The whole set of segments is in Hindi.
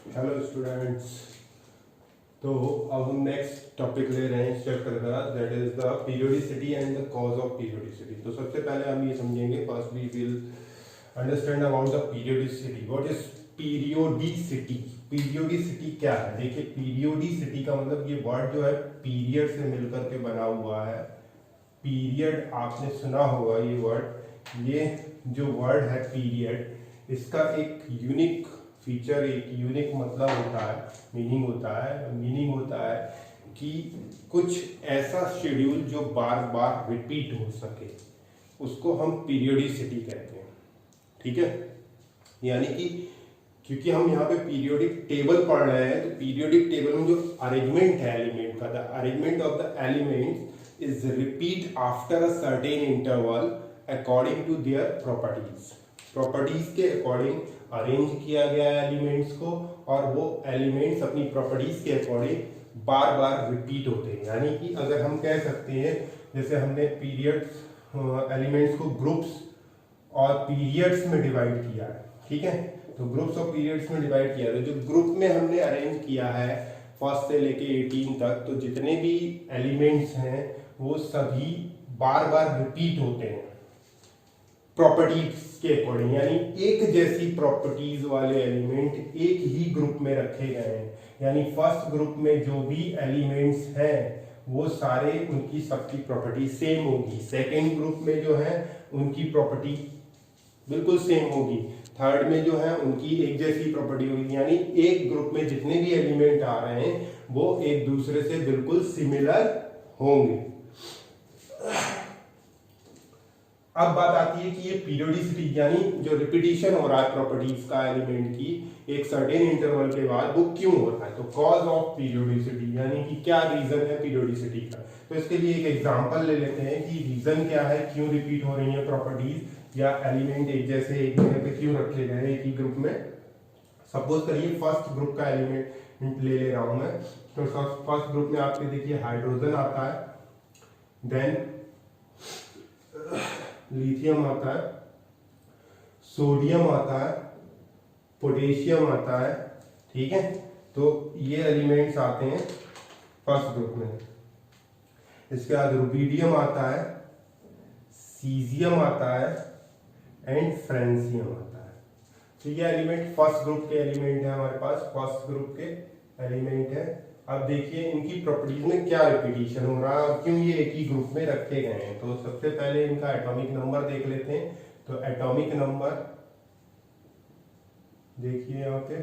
Hello students. तो अब हम नेक्स्ट टॉपिक ले रहे हैं इस चैप्टर का, that is the periodicity and the cause of periodicity. तो सबसे पहले हम ये समझेंगे, first we will understand about the periodicity. What is periodicity? Periodicity क्या है? देखिए, पीरियोडिसिटी का मतलब ये वर्ड जो है पीरियड से मिलकर के बना हुआ है। पीरियड आपने सुना होगा ये वर्ड। ये जो वर्ड है पीरियड, इसका एक यूनिक फीचर, एक यूनिक मतलब होता है, मीनिंग होता है कि कुछ ऐसा शेड्यूल जो बार बार रिपीट हो सके, उसको हम पीरियोडिसिटी कहते हैं। ठीक है, यानी कि क्योंकि हम यहाँ पे पीरियोडिक टेबल पढ़ रहे हैं, तो पीरियोडिक टेबल में जो अरेंजमेंट है एलिमेंट का, the arrangement of the elements is repeat after a certain interval according to their properties के अकॉर्डिंग अरेंज किया गया है एलिमेंट्स को, और वो एलिमेंट्स अपनी प्रॉपर्टीज के अकॉर्डिंग बार बार रिपीट होते हैं। यानी कि अगर हम कह सकते हैं, जैसे हमने पीरियड्स एलिमेंट्स को ग्रुप्स और पीरियड्स में डिवाइड किया है, ठीक है, तो ग्रुप्स और पीरियड्स में डिवाइड किया है, तो जो ग्रुप में हमने अरेंज किया है फर्स्ट से लेके 18 तक, तो जितने भी एलिमेंट्स हैं वो सभी बार बार रिपीट होते हैं प्रॉपर्टीज के अकॉर्डिंग। यानी एक जैसी प्रॉपर्टीज वाले एलिमेंट एक ही ग्रुप में रखे गए हैं। यानी फर्स्ट ग्रुप में जो भी एलिमेंट्स हैं वो सारे, उनकी सबकी प्रॉपर्टी सेम होगी। सेकेंड ग्रुप में जो है उनकी प्रॉपर्टी बिल्कुल सेम होगी। थर्ड में जो है उनकी एक जैसी प्रॉपर्टी होगी। यानी एक ग्रुप में जितने भी एलिमेंट आ रहे हैं वो एक दूसरे से बिल्कुल सिमिलर होंगे। अब बात आती है कि ये पीरियोडिसिटी, यानी जो रिपीटिशन हो रहा है प्रॉपर्टीज का एलिमेंट की एक सर्टेन इंटरवल के बाद, वो क्यों होता है? तो कॉज ऑफ पीरियोडिसिटी, यानी कि क्या रीजन है पीरियोडिसिटी का। तो इसके लिए एक एग्जांपल ले लेते हैं कि रीजन क्या है, क्यों रिपीट हो रही है प्रॉपर्टीज या एलिमेंट एक जैसे एक जगह पे क्यों रखे गए एक ही ग्रुप में। सपोज करिए फर्स्ट ग्रुप का एलिमेंट ले रहा हूं मैं। तो फर्स्ट ग्रुप में आपके देखिए हाइड्रोजन आता है, देन लिथियम आता है, सोडियम आता है, पोटेशियम आता है, ठीक है। तो ये एलिमेंट्स आते हैं फर्स्ट ग्रुप में। इसके बाद रुबिडियम आता है, सीजियम आता है एंड फ्रेंसियम आता है। तो ये एलिमेंट फर्स्ट ग्रुप के एलिमेंट है, हमारे पास फर्स्ट ग्रुप के एलिमेंट है। अब देखिए इनकी प्रॉपर्टीज में क्या रिपीटिशन हो रहा है और क्यों ये एक ही ग्रुप में रखे गए हैं। तो सबसे पहले इनका एटॉमिक नंबर देख लेते हैं। तो एटॉमिक नंबर देखिए यहाँ पे,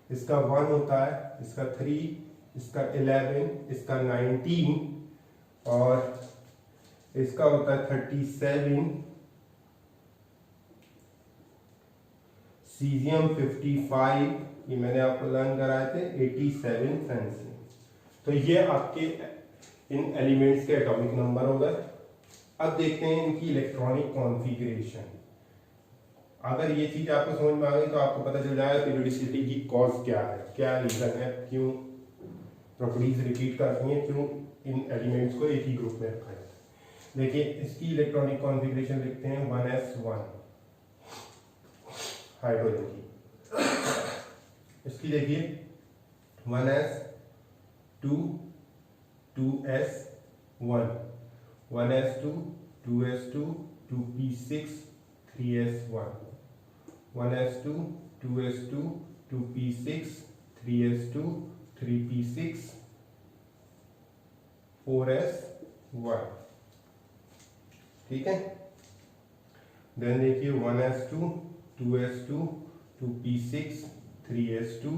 इसका 1 होता है, इसका 3, इसका 11, इसका 19 और इसका होता है 37, सीजियम 55, ये मैंने आपको लर्न कराए थे 87 फ्रेंसियम। तो ये आपके इन एलिमेंट्स के एटॉमिक नंबर हो गए। अब देखते हैं इनकी इलेक्ट्रॉनिक कॉन्फ़िगरेशन। अगर ये चीज आपको समझ में आ गई तो आपको पता चल जाएगा पीरियोडिसिटी की कॉज क्या है, क्या रीजन है, क्यों प्रॉपर्टीज रिपीट करती हैं, क्यों इन एलिमेंट्स को एक ही ग्रुप में रखा जाता है। देखिए इसकी इलेक्ट्रॉनिक कॉन्फ़िगरेशन लिखते हैं 1s1 हाइड्रोजन की। इसकी देखिए 1s2 2s1 1s2 2s2 2p6 3s1 1s2 2s2 2p6 3s2 3p6 4s1, ठीक है। देन देखिए 1s2 2s2 2p6 3s2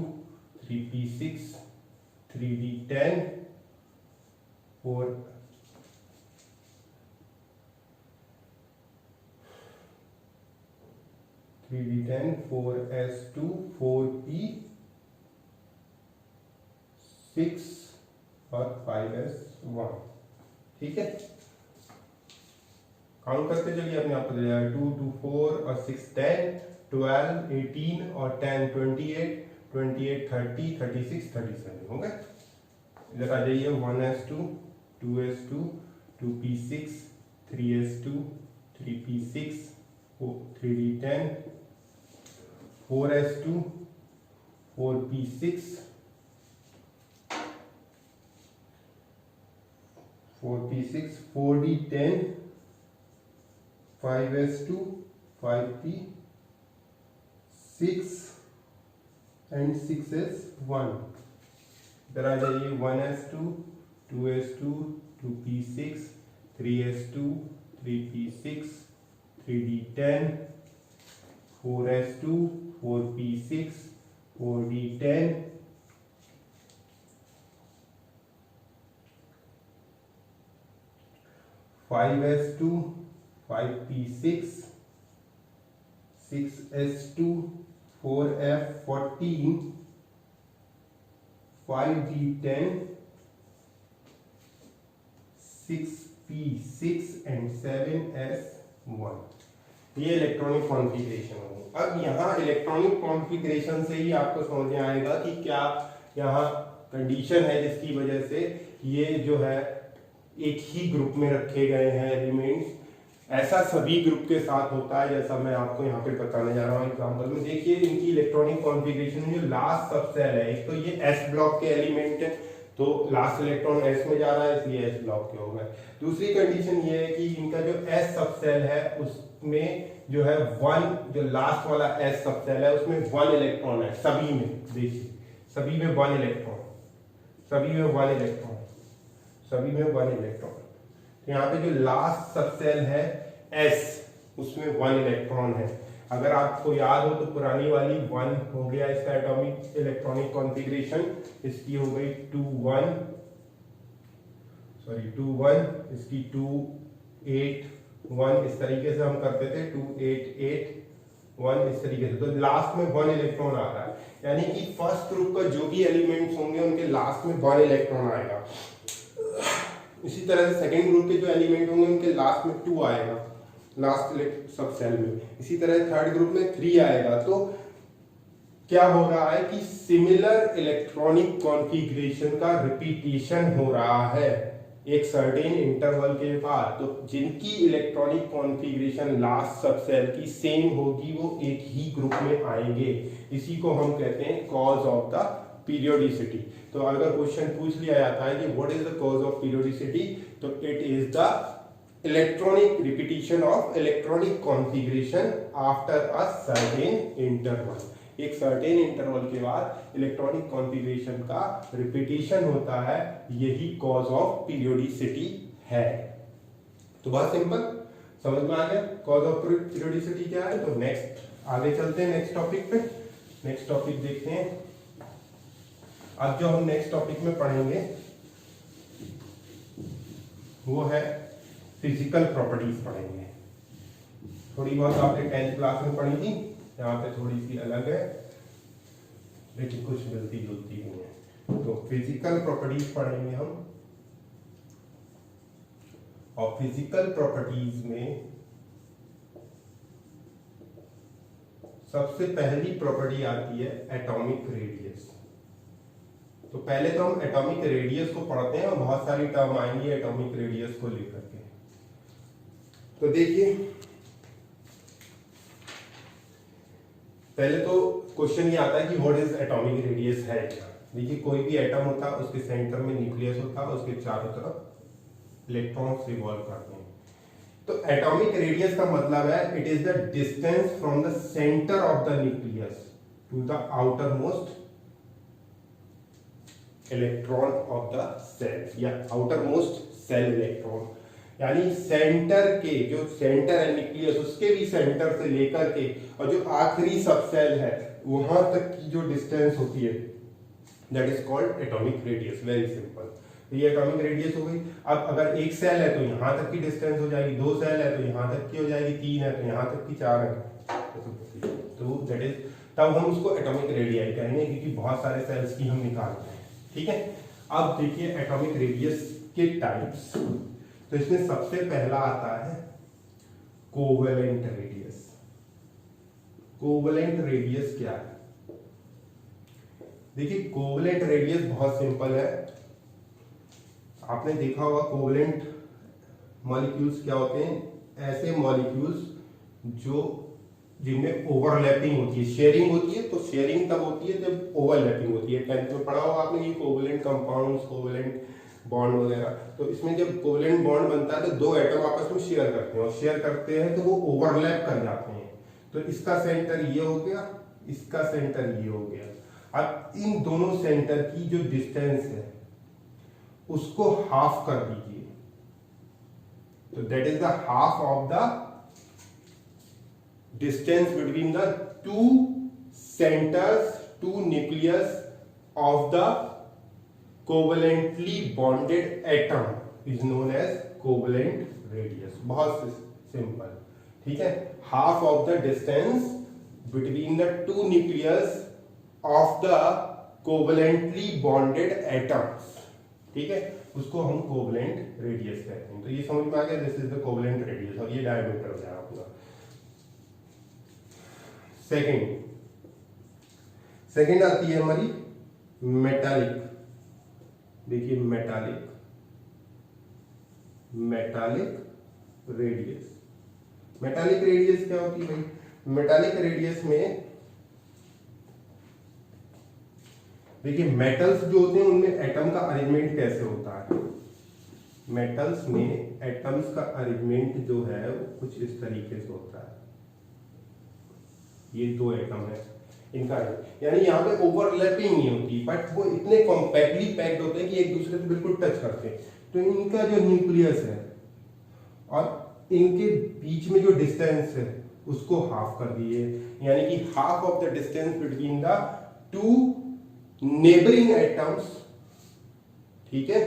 3p6 3d10 4 3d10 4s2 4p6 और 5s1, ठीक है। काउंट करते चलिए, अपने आप पता चलेगा 2 2 4 और 6 10 12 18 और 10 28 28 30 36 37 हो गए। इधर आ जाइए 1s2 2s2 2p6 3s2 3p6 3d10 4s2 4p6, 4p6, 4d10, 5s2, 5p6 and 6s1। इधर आ जाइए 1s2, 2s2, 2p6, 3s2, 3p6, 3d10, 4s2, 4p6, 4d10, 5s2, 5p6, 6s2, 4f14, 5d10, 6p6 and 7s1। ये इलेक्ट्रॉनिक कॉन्फ़िगरेशन होगी। अब यहाँ इलेक्ट्रॉनिक कॉन्फ़िगरेशन से ही आपको समझ में आएगा कि क्या यहाँ कंडीशन है जिसकी वजह से ये जो है एक ही ग्रुप में रखे गए हैं एलिमेंट्स। ऐसा सभी ग्रुप के साथ होता है, जैसा मैं आपको यहाँ पे बताने जा रहा हूँ एग्जाम्पल में। देखिए इनकी इलेक्ट्रॉनिक कॉन्फ़िगरेशन में जो लास्ट सबसेल है, एक तो ये एस ब्लॉक के एलिमेंट है, तो लास्ट इलेक्ट्रॉन एस में जा रहा है इसलिए एस ब्लॉक के हो गए। दूसरी कंडीशन ये है कि इनका जो एस सबसेल है उसमें जो है वन, जो लास्ट वाला एस सबसेल है उसमें 1 इलेक्ट्रॉन है सभी में। देखिए सभी में 1 इलेक्ट्रॉन, सभी में 1 इलेक्ट्रॉन, सभी में 1 इलेक्ट्रॉन। तो यहाँ पे जो लास्ट सबसेल है एस उसमें 1 इलेक्ट्रॉन है। अगर आपको याद हो तो पुरानी वाली 1 हो गया इसका एटॉमिक इलेक्ट्रॉनिक कॉन्फ़िगरेशन, इसकी हो गई 2 1, सॉरी 2 1, इसकी 2 8 1, इस तरीके से हम करते थे 2 8 8 1 इस तरीके से। तो लास्ट में 1 इलेक्ट्रॉन आ रहा है, यानी कि फर्स्ट ग्रुप का जो भी एलिमेंट्स होंगे उनके लास्ट में 1 इलेक्ट्रॉन आएगा। इसी तरह से सेकेंड ग्रुप के जो एलिमेंट होंगे उनके लास्ट में 2 आएगा लास्ट सबसेल में। इसी तरह थर्ड ग्रुप में 3 आएगा। तो क्या हो रहा है कि सिमिलर इलेक्ट्रॉनिक कॉन्फ़िगरेशन का रिपीटेशन हो रहा है एक सर्टेन इंटरवल के बाद। तो जिनकी इलेक्ट्रॉनिक कॉन्फ़िगरेशन लास्ट सबसेल की सेम होगी वो एक ही ग्रुप में आएंगे। इसी को हम कहते हैं कॉज ऑफ द पीरियोडिसिटी। तो अगर क्वेश्चन पूछ लिया जाता है कि what is the cause of periodicity, तो it is the electronic repetition of electronic configuration after a certain interval. एक सर्टेन इंटरवल के बाद इलेक्ट्रॉनिक कॉन्फ़िगरेशन का रिपीटिशन होता है, यही कॉज ऑफ पीरियोडिसिटी है। तो बहुत सिंपल, समझ में आ गया कॉज ऑफ पीरियोडिसिटी क्या है। तो नेक्स्ट आगे चलते हैं नेक्स्ट टॉपिक पे। नेक्स्ट टॉपिक देखते हैं। अब जो हम नेक्स्ट टॉपिक में पढ़ेंगे वो है फिजिकल प्रॉपर्टीज पढ़ेंगे। थोड़ी बहुत आपने 10th क्लास में पढ़ी थी, यहाँ पे थोड़ी सी अलग है लेकिन कुछ मिलती जुलती भी है। तो फिजिकल प्रॉपर्टीज पढ़ेंगे हम, और फिजिकल प्रॉपर्टीज में सबसे पहली प्रॉपर्टी आती है एटॉमिक रेडियस। तो पहले तो हम एटॉमिक रेडियस को पढ़ते हैं और बहुत सारी टर्म आएंगी एटॉमिक रेडियस को लेकर के। तो देखिए पहले तो क्वेश्चन ये आता है कि व्हाट इज एटॉमिक रेडियस है क्या। देखिए कोई भी एटम होता है उसके सेंटर में न्यूक्लियस होता है, उसके चारों तरफ इलेक्ट्रॉन्स रिवॉल्व करते हैं। तो एटॉमिक रेडियस का मतलब है it is the distance from the centre of the nucleus to the outer most electron of the shell, या आउटर मोस्ट सेल इलेक्ट्रॉन। यानी सेंटर के जो सेंटर है न्यूक्लियस उसके भी सेंटर से लेकर के और जो आखिरी सबसेल है वहां तक की जो डिस्टेंस होती है that is called atomic radius. Very simple, ये एटॉमिक रेडियस हो गई। अब अगर एक सेल है तो यहां तक की डिस्टेंस हो जाएगी, 2 सेल है तो यहां तक की हो जाएगी, 3 है तो यहां तक की, 4 है तो दैट इज, तब हम उसको एटॉमिक रेडियाई कहेंगे क्योंकि बहुत सारे सेल्स की हम निकालते हैं। ठीक है, अब देखिए एटॉमिक रेडियस के टाइप्स। तो इसमें सबसे पहला आता है कोवेलेंट रेडियस। कोवेलेंट रेडियस क्या है? देखिए कोवेलेंट रेडियस बहुत सिंपल है, आपने देखा होगा कोवेलेंट मॉलिक्यूल्स क्या होते हैं, ऐसे मॉलिक्यूल्स जो जिनमें ओवरलैपिंग होती है। शेयरिंग होती है तो शेयरिंग तब होती है जब ओवरलैपिंग होती है। 10th में पढ़ा होगा आपने ये कोवलेंट कंपाउंड्स, कोवलेंट बॉन्ड वगैरह। तो इसमें जब कोवलेंट बॉन्ड बनता है तो दो एटम आपस में शेयर करते हैं, और शेयर करते हैं तो वो ओवरलैप कर जाते हैं। तो इसका सेंटर ये हो गया, इसका सेंटर ये हो गया। अब इन दोनों सेंटर की जो डिस्टेंस है उसको हाफ कर दीजिए, तो that is the half of the distance between the two centres, two nucleus of the covalently bonded atom is known as covalent radius. बहुत सिंपल, ठीक है। Half of the distance between the two nucleus of the covalently bonded atoms, ठीक है, उसको हम कोवलेंट रेडियस कहते हैं। तो ये समझ में आ गया, this is the covalent radius, और ये डायमीटर हो जाएगा पूरा। सेकंड आती है हमारी मेटालिक। देखिए मेटालिक रेडियस। मेटालिक रेडियस क्या होती है भाई? मेटालिक रेडियस में देखिए मेटल्स जो होते हैं उनमें एटम का अरेंजमेंट कैसे होता है। मेटल्स में एटम्स का अरेंजमेंट जो है वो कुछ इस तरीके से होता है। ये दो एटम है, इनका यानी यहाँ पे ओवरलैपिंग नहीं होती, बट वो इतने कॉम्पैक्टली पैक्ड होते हैं कि एक दूसरे से बिल्कुल टच करते हैं। तो इनका जो न्यूक्लियस है और इनके बीच में जो डिस्टेंस है उसको हाफ कर दिए, यानी कि half of the distance between the two neighbouring atoms, ठीक है,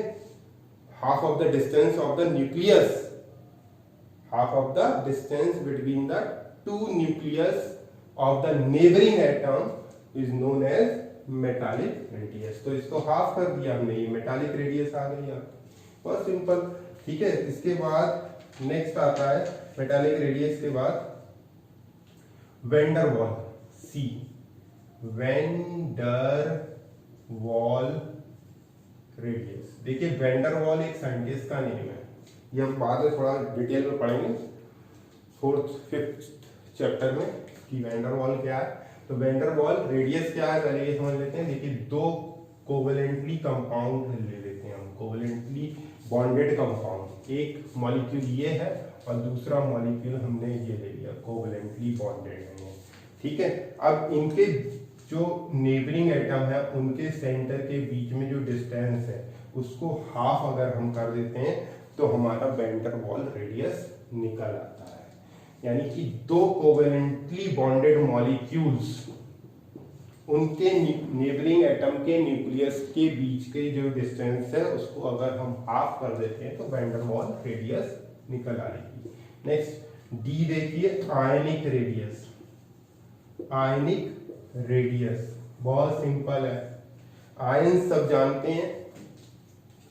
half of the distance of the nucleus, half of the distance between the two nucleus of the neighbouring atom is known as metallic radius. तो इसको हाफ कर दिया हमने, ये मेटालिक रेडियस आ गई आपकी, बहुत सिंपल, ठीक है। इसके बाद नेक्स्ट आता है मेटालिक रेडियस के बाद वेंडर वॉल, सी, वेंडर वॉल रेडियस। देखिए वेंडर वॉल एक साइंटिस्ट का नेम है, ये हम बाद में थोड़ा डिटेल में पढ़ेंगे 4th 5th चैप्टर में कि वेंडर वॉल क्या है। तो वेंडर वॉल रेडियस क्या है पहले ये समझ लेते हैं। देखिए दो कोवलेंटली कंपाउंड ले लेते हैं हम, कोवलेंटली बॉन्डेड कंपाउंड, एक मॉलिक्यूल ये है और दूसरा मॉलिक्यूल हमने ये ले लिया, कोवलेंटली बॉन्डेड है, ठीक है। अब इनके जो नेबरिंग एटम है उनके सेंटर के बीच में जो डिस्टेंस है उसको हाफ अगर हम कर देते हैं तो हमारा वेंडर वॉल रेडियस निकल आता है। यानी कि दो कोवेलेंटली बॉन्डेड मॉलिक्यूल्स, उनके नेबरिंग एटम के न्यूक्लियस के बीच के जो डिस्टेंस है उसको अगर हम हाफ कर देते हैं तो वेंडर वॉल रेडियस निकल आएगी। नेक्स्ट डी देखिए, आयनिक रेडियस। आयनिक रेडियस बहुत सिंपल है, आयंस सब जानते हैं,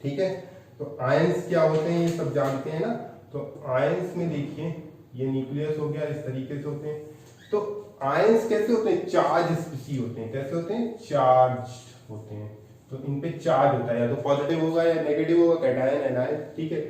ठीक है। तो आयंस क्या होते हैं ये सब जानते हैं ना। तो आयंस में देखिए ये न्यूक्लियस हो गया, इस तरीके से होते हैं। तो आयंस कैसे होते हैं? चार्ज स्पीसी होते हैं। कैसे होते हैं? चार्ज होते हैं। तो इन पे चार्ज होता है, या तो पॉजिटिव होगा या नेगेटिव होगा, कैटायन एनायन, ठीक है।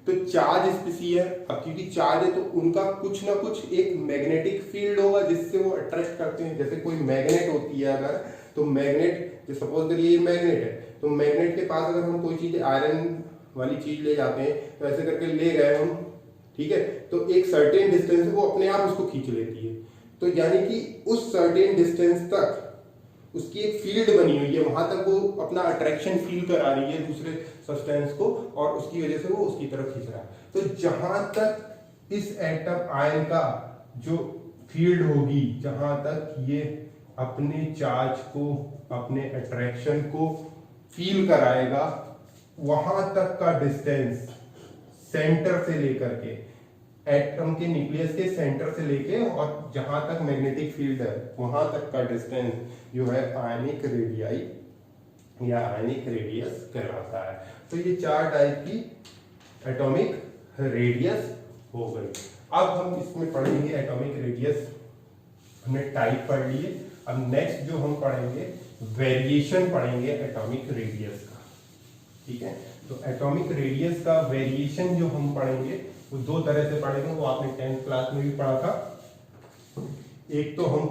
तो चार्ज स्पीसी है, अब क्योंकि चार्ज है तो उनका कुछ ना कुछ एक मैग्नेटिक फील्ड होगा जिससे वो अट्रैक्ट करते हैं। जैसे कोई मैग्नेट होती है अगर, तो मैग्नेट, सपोज करिए ये मैग्नेट है, तो मैग्नेट के पास अगर हम कोई चीज आयरन वाली चीज ले जाते हैं तो ऐसे करके ले गए हम, ठीक है, तो एक सर्टेन डिस्टेंस है वो अपने आप उसको खींच लेती है। तो यानी कि उस सर्टेन डिस्टेंस तक उसकी एक फील्ड बनी हुई है, वहां तक वो अपना अट्रैक्शन फील करा रही है दूसरे सब्सटेंस को, और उसकी वजह से वो उसकी तरफ खींच रहा है। तो जहां तक इस एटम आयन का जो फील्ड होगी, जहां तक ये अपने चार्ज को, अपने अट्रैक्शन को फील कराएगा, वहां तक का डिस्टेंस सेंटर से लेकर के, एटम के न्यूक्लियस के सेंटर से लेके और जहां तक मैग्नेटिक फील्ड है वहां तक का डिस्टेंस जो है आयनिक रेडियाई या आयनिक रेडियस कहलाता है। तो ये 4 टाइप की एटॉमिक रेडियस हो गई। अब हम इसमें पढ़ेंगे एटॉमिक रेडियस, हमने टाइप पढ़ लिए। अब नेक्स्ट जो हम पढ़ेंगे वेरिएशन पढ़ेंगे एटॉमिक रेडियस का, ठीक है। तो एटॉमिक रेडियस का वेरिएशन जो हम पढ़ेंगे वो 2 तरह से पढ़ेंगे, वो आपने 10th क्लास में भी पढ़ा था। एक तो हम